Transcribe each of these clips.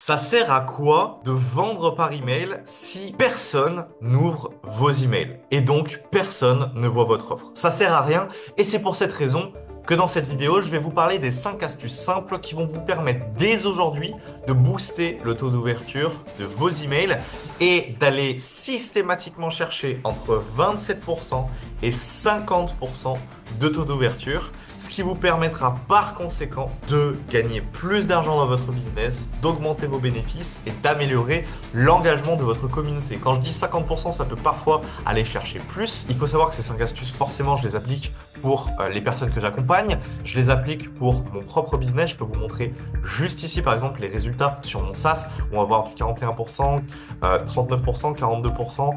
Ça sert à quoi de vendre par email si personne n'ouvre vos emails et donc personne ne voit votre offre? Ça sert à rien et c'est pour cette raison que dans cette vidéo, je vais vous parler des 5 astuces simples qui vont vous permettre dès aujourd'hui de booster le taux d'ouverture de vos emails et d'aller systématiquement chercher entre 27% et 50% de taux d'ouverture, ce qui vous permettra par conséquent de gagner plus d'argent dans votre business, d'augmenter vos bénéfices et d'améliorer l'engagement de votre communauté. Quand je dis 50%, ça peut parfois aller chercher plus. Il faut savoir que ces 5 astuces, forcément, je les applique pour les personnes que j'accompagne. Je les applique pour mon propre business. Je peux vous montrer juste ici, par exemple, les résultats sur mon SaaS. On va voir du 41%, 39%, 42%,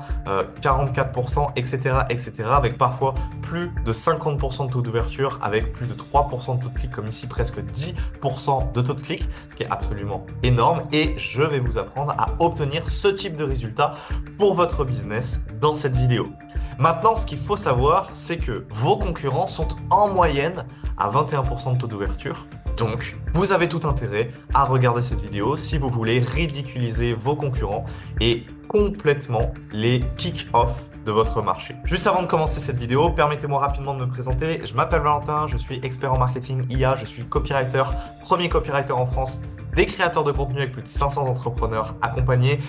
44%, etc., etc., avec parfois plus de 50% de taux d'ouverture, avec plus de 3% de taux de clic, comme ici, presque 10% de taux de clic, ce qui est absolument énorme. Et je vais vous apprendre à obtenir ce type de résultats pour votre business dans cette vidéo. Maintenant, ce qu'il faut savoir, c'est que vos concurrents sont en moyenne à 21% de taux d'ouverture. Donc, vous avez tout intérêt à regarder cette vidéo si vous voulez ridiculiser vos concurrents et complètement les kick-off de votre marché. Juste avant de commencer cette vidéo, permettez-moi rapidement de me présenter. Je m'appelle Valentin, je suis expert en marketing IA, je suis copywriter, premier copywriter en France, des créateurs de contenu avec plus de 500 entrepreneurs accompagnés.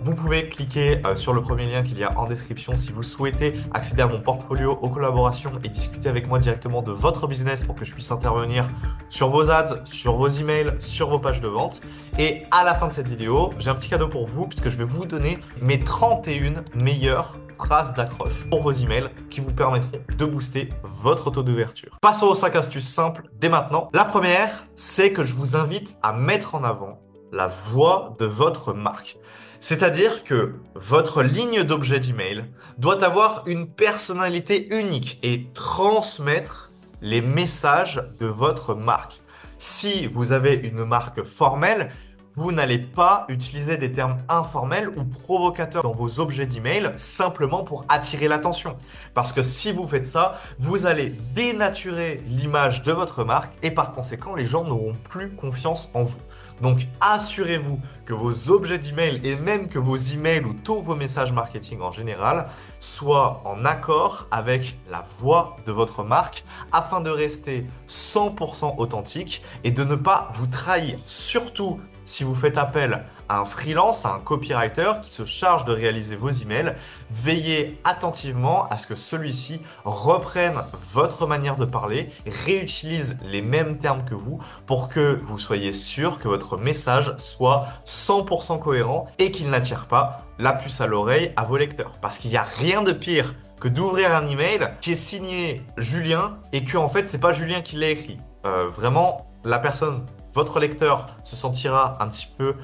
Vous pouvez cliquer sur le premier lien qu'il y a en description si vous souhaitez accéder à mon portfolio, aux collaborations et discuter avec moi directement de votre business pour que je puisse intervenir sur vos ads, sur vos emails, sur vos pages de vente. Et à la fin de cette vidéo, j'ai un petit cadeau pour vous puisque je vais vous donner mes 31 meilleures phrases d'accroche pour vos emails qui vous permettront de booster votre taux d'ouverture. Passons aux 5 astuces simples dès maintenant. La première, c'est que je vous invite à mettre en avant la voix de votre marque. C'est-à-dire que votre ligne d'objet d'email doit avoir une personnalité unique et transmettre les messages de votre marque. Si vous avez une marque formelle, vous n'allez pas utiliser des termes informels ou provocateurs dans vos objets d'email simplement pour attirer l'attention. Parce que si vous faites ça, vous allez dénaturer l'image de votre marque et par conséquent, les gens n'auront plus confiance en vous. Donc, assurez-vous que vos objets d'email et même que vos emails ou tous vos messages marketing en général soient en accord avec la voix de votre marque afin de rester 100% authentique et de ne pas vous trahir. Surtout si vous faites appel à un freelance, à un copywriter qui se charge de réaliser vos emails, veillez attentivement à ce que celui-ci reprenne votre manière de parler, réutilise les mêmes termes que vous pour que vous soyez sûr que votre message soit 100% cohérent et qu'il n'attire pas la puce à l'oreille à vos lecteurs. Parce qu'il n'y a rien de pire que d'ouvrir un email qui est signé Julien et que en fait c'est pas Julien qui l'a écrit. Vraiment, la personne, votre lecteur se sentira un petit peu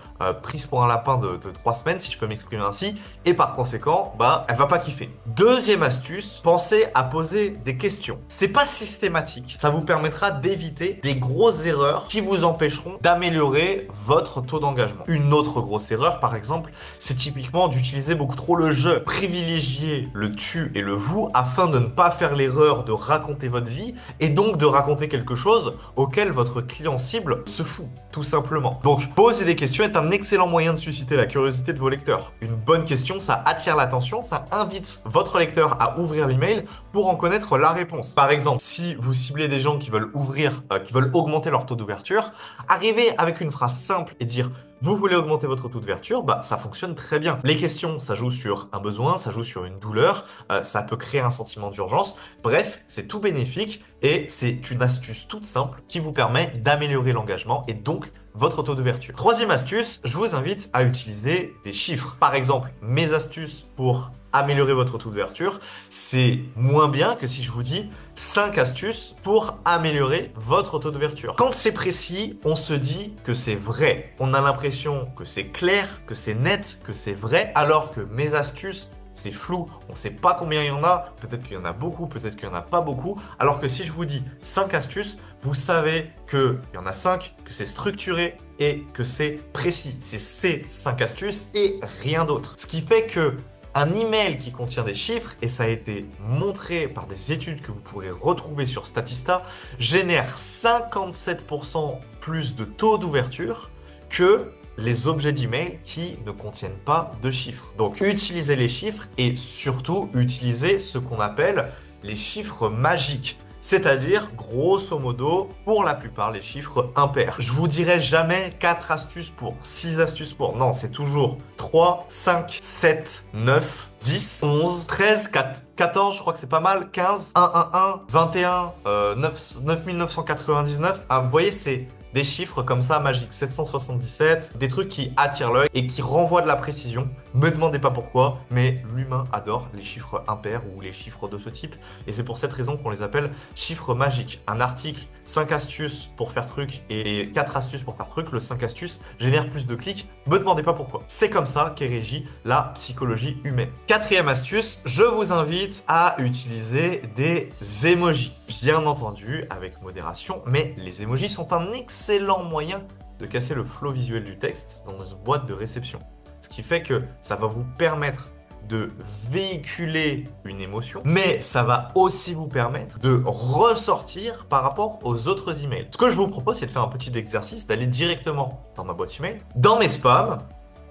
prise pour un lapin de 3 semaines, si je peux m'exprimer ainsi, et par conséquent, elle va pas kiffer. Deuxième astuce, pensez à poser des questions. C'est pas systématique, ça vous permettra d'éviter des grosses erreurs qui vous empêcheront d'améliorer votre taux d'engagement. Une autre grosse erreur, par exemple, c'est typiquement d'utiliser beaucoup trop le je. Privilégier le tu et le vous afin de ne pas faire l'erreur de raconter votre vie et donc de raconter quelque chose auquel votre client cible se fout, tout simplement. Donc, poser des questions est un excellent moyen de susciter la curiosité de vos lecteurs. Une bonne question, ça attire l'attention, ça invite votre lecteur à ouvrir l'email pour en connaître la réponse. Par exemple, si vous ciblez des gens qui veulent qui veulent augmenter leur taux d'ouverture, arrivez avec une phrase simple et dire vous voulez augmenter votre taux d'ouverture, ça fonctionne très bien. Les questions, ça joue sur un besoin, ça joue sur une douleur, ça peut créer un sentiment d'urgence. Bref, c'est tout bénéfique et c'est une astuce toute simple qui vous permet d'améliorer l'engagement et donc votre taux d'ouverture. Troisième astuce, je vous invite à utiliser des chiffres. Par exemple, mes astuces pour améliorer votre taux d'ouverture, c'est moins bien que si je vous dis 5 astuces pour améliorer votre taux d'ouverture. Quand c'est précis, on se dit que c'est vrai. On a l'impression que c'est clair, que c'est net, que c'est vrai, alors que mes astuces, c'est flou, on ne sait pas combien il y en a, peut-être qu'il y en a beaucoup, peut-être qu'il n'y en a pas beaucoup, alors que si je vous dis 5 astuces, vous savez qu'il y en a 5, que c'est structuré et que c'est précis. C'est ces 5 astuces et rien d'autre. Ce qui fait que un email qui contient des chiffres, et ça a été montré par des études que vous pourrez retrouver sur Statista, génère 57% plus de taux d'ouverture que les objets d'email qui ne contiennent pas de chiffres. Donc, utilisez les chiffres et surtout, utilisez ce qu'on appelle les chiffres magiques. C'est-à-dire, grosso modo, pour la plupart, les chiffres impairs. Je vous dirai jamais 4 astuces pour, 6 astuces pour. Non, c'est toujours 3, 5, 7, 9, 10, 11, 13, 14, je crois que c'est pas mal, 15, 1, 1, 1, 21, 9999. Ah, vous voyez, c'est des chiffres comme ça, magiques, 777, des trucs qui attirent l'œil et qui renvoient de la précision. Me demandez pas pourquoi, mais l'humain adore les chiffres impairs ou les chiffres de ce type. Et c'est pour cette raison qu'on les appelle chiffres magiques. Un article, 5 astuces pour faire truc et 4 astuces pour faire truc, le 5 astuces génère plus de clics. Me demandez pas pourquoi. C'est comme ça qu'est régie la psychologie humaine. Quatrième astuce, je vous invite à utiliser des emojis. Bien entendu, avec modération, mais les emojis sont un excellent moyen de casser le flow visuel du texte dans une boîte de réception. Ce qui fait que ça va vous permettre de véhiculer une émotion, mais ça va aussi vous permettre de ressortir par rapport aux autres emails. Ce que je vous propose, c'est de faire un petit exercice, d'aller directement dans ma boîte email. Dans mes spams,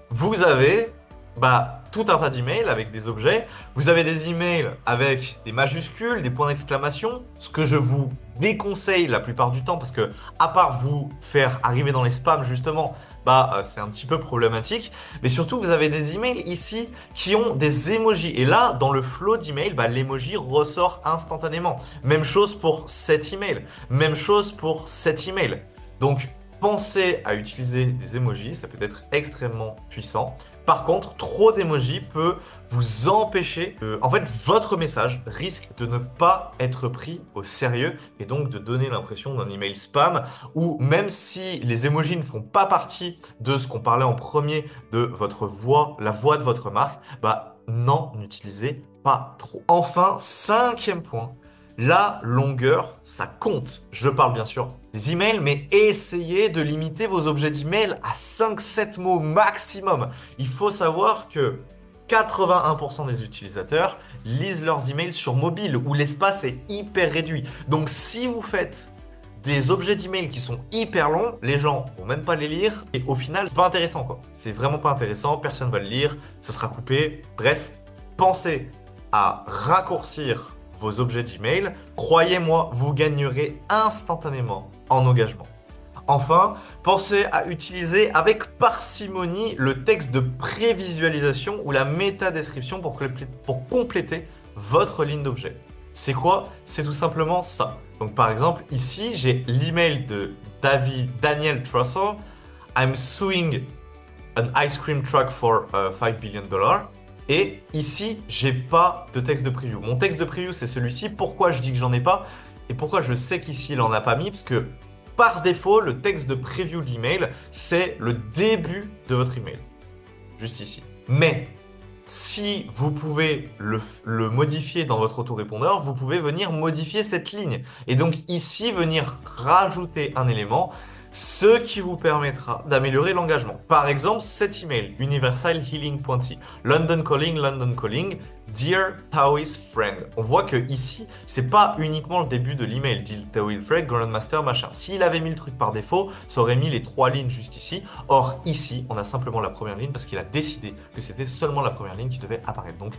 vous avez tout un tas d'emails avec des objets. Vous avez des emails avec des majuscules, des points d'exclamation. Ce que je vous déconseille la plupart du temps, parce que à part vous faire arriver dans les spams justement, c'est un petit peu problématique. Mais surtout, vous avez des emails ici qui ont des emojis. Et là, dans le flow d'email, l'emoji ressort instantanément. Même chose pour cet email. Même chose pour cet email. Donc, pensez à utiliser des emojis, ça peut être extrêmement puissant. Par contre, trop d'emojis peut vous empêcher en fait, votre message risque de ne pas être pris au sérieux et donc de donner l'impression d'un email spam ou même si les emojis ne font pas partie de ce qu'on parlait en premier de votre voix, la voix de votre marque, n'en utilisez pas trop. Enfin, cinquième point, la longueur, ça compte. Je parle bien sûr des emails, mais essayez de limiter vos objets d'email à 5-7 mots maximum. Il faut savoir que 81% des utilisateurs lisent leurs emails sur mobile où l'espace est hyper réduit. Donc si vous faites des objets d'email qui sont hyper longs, les gens vont même pas les lire et au final, c'est pas intéressant quoi. C'est vraiment pas intéressant, personne va le lire, ce sera coupé. Bref, pensez à raccourcir vos objets d'email, croyez-moi, vous gagnerez instantanément en engagement. Enfin, pensez à utiliser avec parcimonie le texte de prévisualisation ou la métadescription pour compléter votre ligne d'objet. C'est quoi? C'est tout simplement ça. Donc par exemple, ici, j'ai l'email de Daniel Trussell. I'm suing an ice cream truck for $5 billion. Et ici, j'ai pas de texte de preview. Mon texte de preview, c'est celui-ci. Pourquoi je dis que j'en ai pas? Et pourquoi je sais qu'ici, il en a pas mis? Parce que par défaut, le texte de preview de l'email, c'est le début de votre email. Juste ici. Mais si vous pouvez le modifier dans votre autorépondeur, vous pouvez venir modifier cette ligne. Et donc ici, venir rajouter un élément, ce qui vous permettra d'améliorer l'engagement. Par exemple, cet email, Universal Healing Pointy, London Calling, Dear Taoist Friend. On voit que ici, c'est pas uniquement le début de l'email, Dear Taoist Friend, Grandmaster, machin. S'il avait mis le truc par défaut, ça aurait mis les 3 lignes juste ici. Or, ici, on a simplement la première ligne parce qu'il a décidé que c'était seulement la première ligne qui devait apparaître. Donc,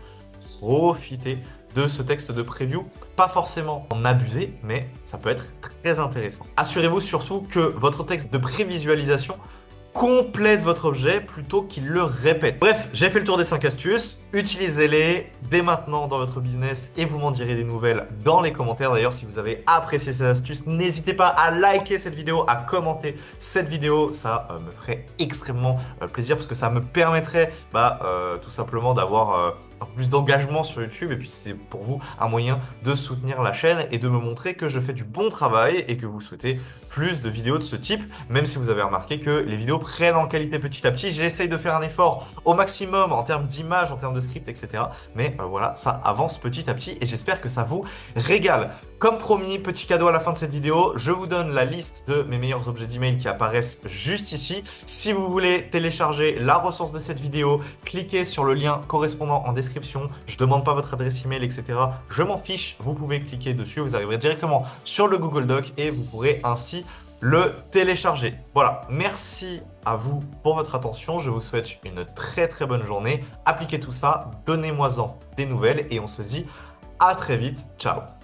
profitez de ce texte de preview. Pas forcément en abuser, mais ça peut être très intéressant. Assurez-vous surtout que votre texte de prévisualisation complète votre objet plutôt qu'il le répète. Bref, j'ai fait le tour des 5 astuces. Utilisez-les dès maintenant dans votre business et vous m'en direz des nouvelles dans les commentaires. D'ailleurs, si vous avez apprécié ces astuces, n'hésitez pas à liker cette vidéo, à commenter cette vidéo. Ça me ferait extrêmement plaisir parce que ça me permettrait tout simplement d'avoir un peu plus d'engagement sur YouTube et puis c'est pour vous un moyen de soutenir la chaîne et de me montrer que je fais du bon travail et que vous souhaitez plus de vidéos de ce type, même si vous avez remarqué que les vidéos prennent en qualité petit à petit. J'essaye de faire un effort au maximum en termes d'image, en termes de script, etc. Mais voilà, ça avance petit à petit et j'espère que ça vous régale. Comme promis, petit cadeau à la fin de cette vidéo, je vous donne la liste de mes meilleurs objets d'email qui apparaissent juste ici. Si vous voulez télécharger la ressource de cette vidéo, cliquez sur le lien correspondant en description. Je ne demande pas votre adresse email, etc. Je m'en fiche, vous pouvez cliquer dessus, vous arriverez directement sur le Google Doc et vous pourrez ainsi le télécharger. Voilà, merci à vous pour votre attention. Je vous souhaite une très très bonne journée. Appliquez tout ça, donnez-moi-en des nouvelles et on se dit à très vite. Ciao!